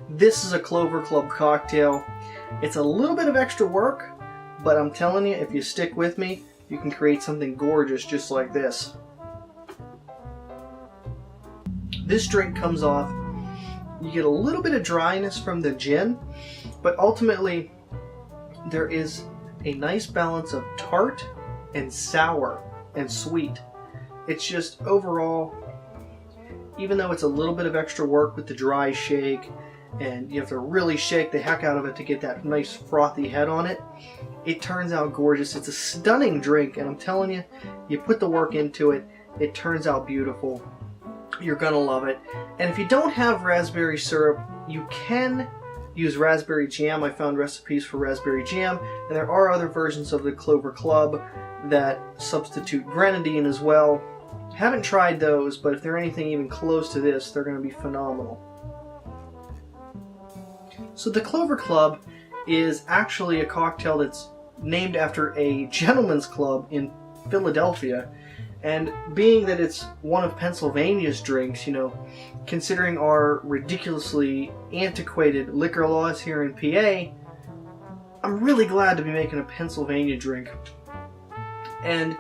This is a Clover Club cocktail. It's a little bit of extra work, but I'm telling you, if you stick with me, you can create something gorgeous just like this. This drink comes off, you get a little bit of dryness from the gin, but ultimately there is a nice balance of tart and sour and sweet. It's just overall, even though it's a little bit of extra work with the dry shake, and you have to really shake the heck out of it to get that nice frothy head on it, it turns out gorgeous. It's a stunning drink, and I'm telling you, you put the work into it, it turns out beautiful. You're gonna love it. And if you don't have raspberry syrup, you can use raspberry jam. I found recipes for raspberry jam, and there are other versions of the Clover Club that substitute grenadine as well. Haven't tried those, but if they're anything even close to this, they're going to be phenomenal. So the Clover Club is actually a cocktail that's named after a gentleman's club in Philadelphia. And being that it's one of Pennsylvania's drinks, you know, considering our ridiculously antiquated liquor laws here in PA, I'm really glad to be making a Pennsylvania drink. And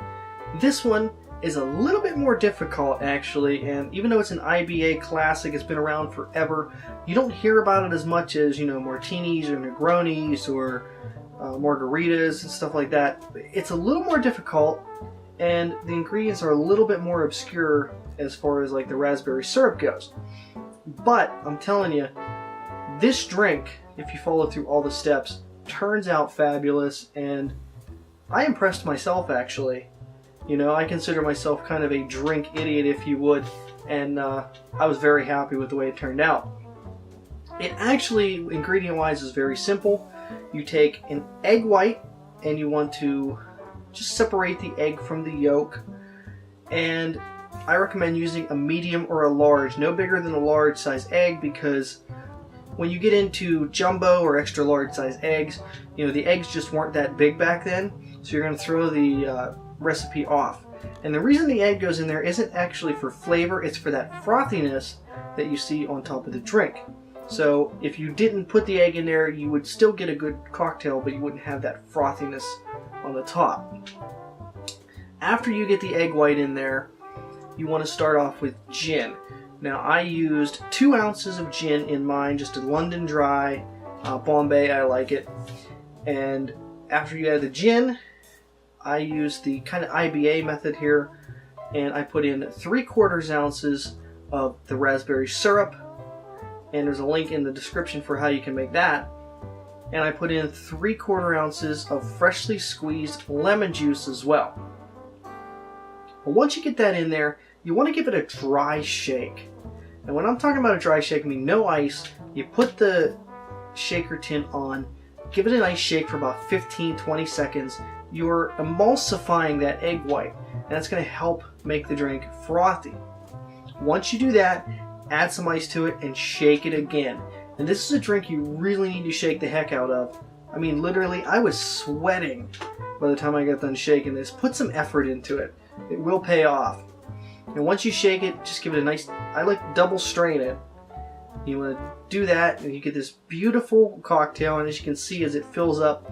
this one is a little bit more difficult, actually, and even though it's an IBA classic, it's been around forever, you don't hear about it as much as, you know, martinis or Negronis or margaritas and stuff like that. It's a little more difficult, and the ingredients are a little bit more obscure as far as like the raspberry syrup goes. But I'm telling you, this drink, if you follow through all the steps, turns out fabulous, and I impressed myself, actually. You know, I consider myself kind of a drink idiot, if you would, and I was very happy with the way it turned out. It actually, ingredient-wise, is very simple. You take an egg white, and you want to just separate the egg from the yolk, and I recommend using a medium or a large, no bigger than a large size egg, because when you get into jumbo or extra large size eggs, you know, the eggs just weren't that big back then, so you're going to throw the recipe off. And the reason the egg goes in there isn't actually for flavor, it's for that frothiness that you see on top of the drink. So if you didn't put the egg in there, you would still get a good cocktail, but you wouldn't have that frothiness on the top. After you get the egg white in there, you want to start off with gin. Now I used 2 ounces of gin in mine, just a London Dry, Bombay, I like it. And after you add the gin, I used the kind of IBA method here, and I put in 3/4 ounces of the raspberry syrup, and there's a link in the description for how you can make that. And I put in 3/4 ounces of freshly squeezed lemon juice as well. But once you get that in there, you want to give it a dry shake. And when I'm talking about a dry shake, I mean no ice. You put the shaker tin on, give it a nice shake for about 15-20 seconds. You're emulsifying that egg white, and that's going to help make the drink frothy. Once you do that, add some ice to it and shake it again. And this is a drink you really need to shake the heck out of. I mean, literally, I was sweating by the time I got done shaking this. Put some effort into it. It will pay off. And once you shake it, just give it a nice, I like double strain it. You want to do that, and you get this beautiful cocktail, and as you can see, as it fills up,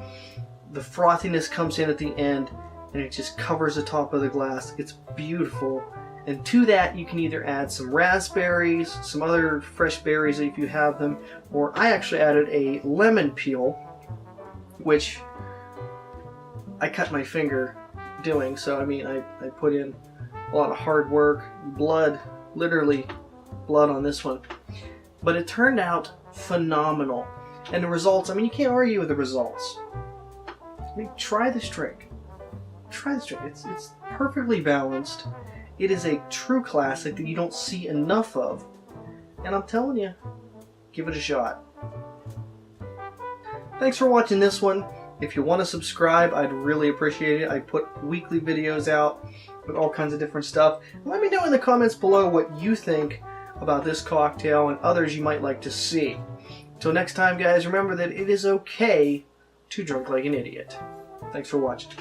the frothiness comes in at the end, and it just covers the top of the glass. It's beautiful. And to that, you can either add some raspberries, some other fresh berries if you have them, or I actually added a lemon peel, which I cut my finger doing, so I mean, I put in a lot of hard work, blood, literally blood on this one. But it turned out phenomenal. And the results, I mean, you can't argue with the results. I mean, try this drink. Try this drink. It's perfectly balanced. It is a true classic that you don't see enough of. And I'm telling you, give it a shot. Thanks for watching this one. If you want to subscribe, I'd really appreciate it. I put weekly videos out with all kinds of different stuff. Let me know in the comments below what you think about this cocktail and others you might like to see. Until next time, guys, remember that it is okay to drink like an idiot. Thanks for watching.